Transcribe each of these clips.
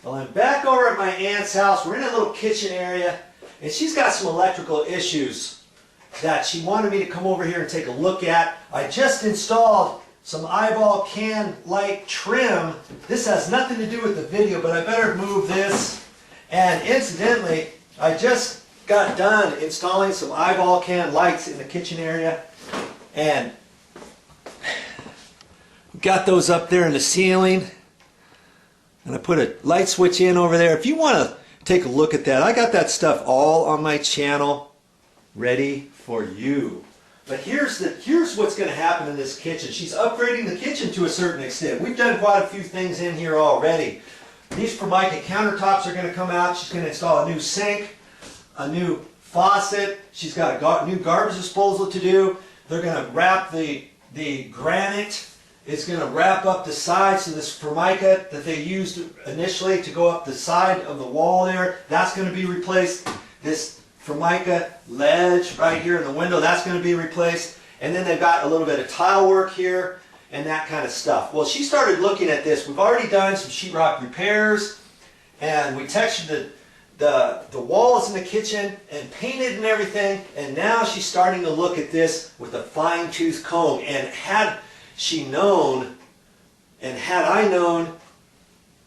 Well, I'm back over at my aunt's house. We're in a little kitchen area, and she's got some electrical issues that she wanted me to come over here and take a look at. I just installed some eyeball can light trim. This has nothing to do with the video, but I better move this. And incidentally, I just got done installing some eyeball can lights in the kitchen area, and got those up there in the ceiling. And I put a light switch in over there. If you want to take a look at that, I got that stuff all on my channel ready for you. But here's what's going to happen in this kitchen. She's upgrading the kitchen to a certain extent. We've done quite a few things in here already. These Formica countertops are going to come out. She's going to install a new sink, a new faucet. She's got a new garbage disposal to do. They're going to wrap the granite. It's going to wrap up the sides of this Formica that they used initially to go up the side of the wall there. That's going to be replaced. This Formica ledge right here in the window, that's going to be replaced. And then they've got a little bit of tile work here and that kind of stuff. Well, she started looking at this. We've already done some sheetrock repairs, and we textured the walls in the kitchen and painted and everything. And now she's starting to look at this with a fine-tooth comb. And had she known, and had I known,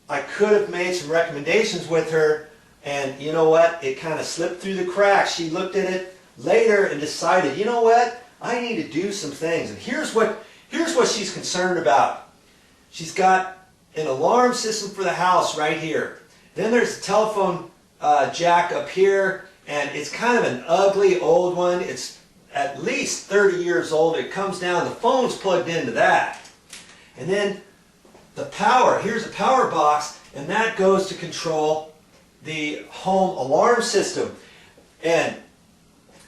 I could have made some recommendations with her, and you know what, it kind of slipped through the cracks. She looked at it later and decided, you know what, I need to do some things. And here's what she's concerned about. She's got an alarm system for the house right here. Then there's a telephone jack up here, and it's kind of an ugly old one. It's at least 30 years old. It comes down, the phone's plugged into that. And then the power, here's a power box, and that goes to control the home alarm system. And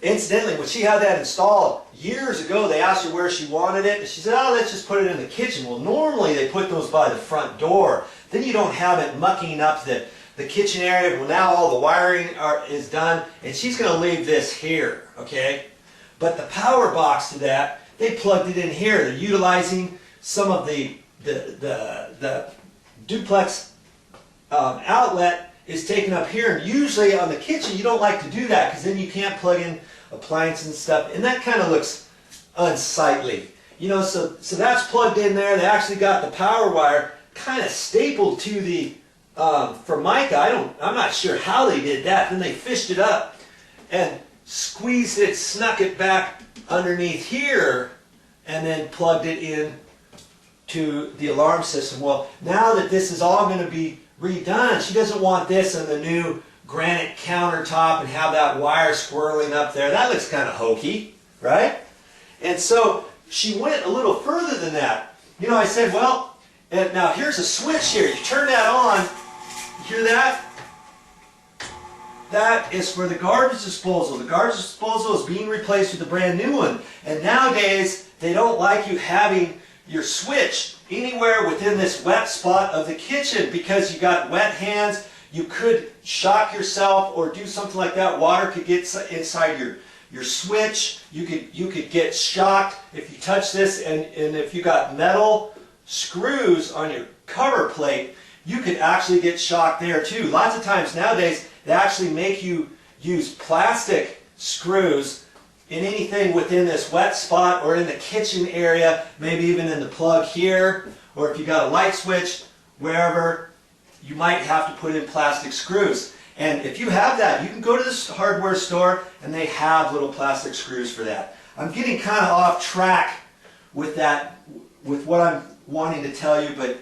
incidentally, when she had that installed years ago, they asked her where she wanted it, and she said, oh, let's just put it in the kitchen. Well, normally they put those by the front door. Then you don't have it mucking up the kitchen area. Well, now all the wiring is done, and she's going to leave this here, okay? But the power box to that, they plugged it in here. They're utilizing some of the duplex outlet is taken up here. And usually on the kitchen, you don't like to do that because then you can't plug in appliances and stuff. And that kind of looks unsightly. You know, so that's plugged in there. They actually got the power wire kind of stapled to the Formica. I'm not sure how they did that. Then they fished it up and squeezed it, snuck it back underneath here, and then plugged it in to the alarm system. Well, now that this is all going to be redone, she doesn't want this on the new granite countertop and have that wire swirling up there. That looks kind of hokey, right? And so she went a little further than that. You know, I said, well, and now here's a switch here. You turn that on. You hear that? That is for the garbage disposal. The garbage disposal is being replaced with a brand new one. And nowadays, they don't like you having your switch anywhere within this wet spot of the kitchen because you got wet hands. You could shock yourself or do something like that. Water could get inside your switch. You could get shocked if you touch this, and if you got metal screws on your cover plate, you could actually get shocked there too. Lots of times nowadays, they actually make you use plastic screws in anything within this wet spot or in the kitchen area, maybe even in the plug here, or if you got a light switch, wherever, you might have to put in plastic screws. And if you have that, you can go to this hardware store and they have little plastic screws for that. I'm getting kind of off track with that, with what I'm wanting to tell you, but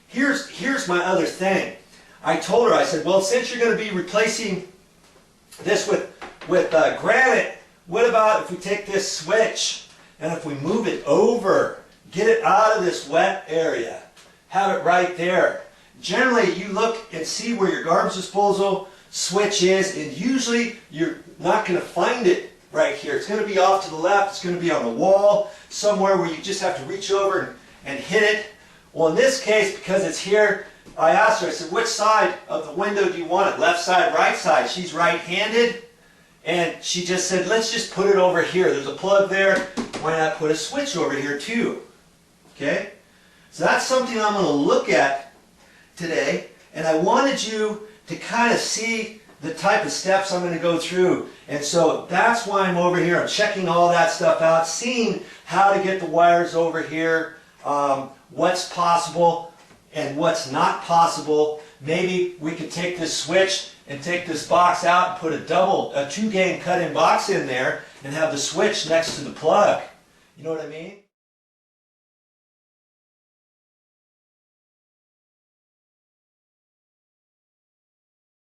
here's my other thing. I told her, I said, well, since you're going to be replacing this with granite, what about if we take this switch and if we move it over, get it out of this wet area, have it right there. Generally, you look and see where your garbage disposal switch is, and usually you're not going to find it right here. It's going to be off to the left. It's going to be on the wall somewhere where you just have to reach over and hit it. Well, in this case, because it's here, I asked her, I said, which side of the window do you want it? Left side, right side? She's right-handed. And she just said, let's just put it over here. There's a plug there. Why not put a switch over here too? Okay? So that's something I'm going to look at today. And I wanted you to kind of see the type of steps I'm going to go through. And so that's why I'm over here. I'm checking all that stuff out, seeing how to get the wires over here, what's possible and what's not possible. Maybe we could take this switch and take this box out and put a 2-gang cut-in box in there and have the switch next to the plug. You know what I mean?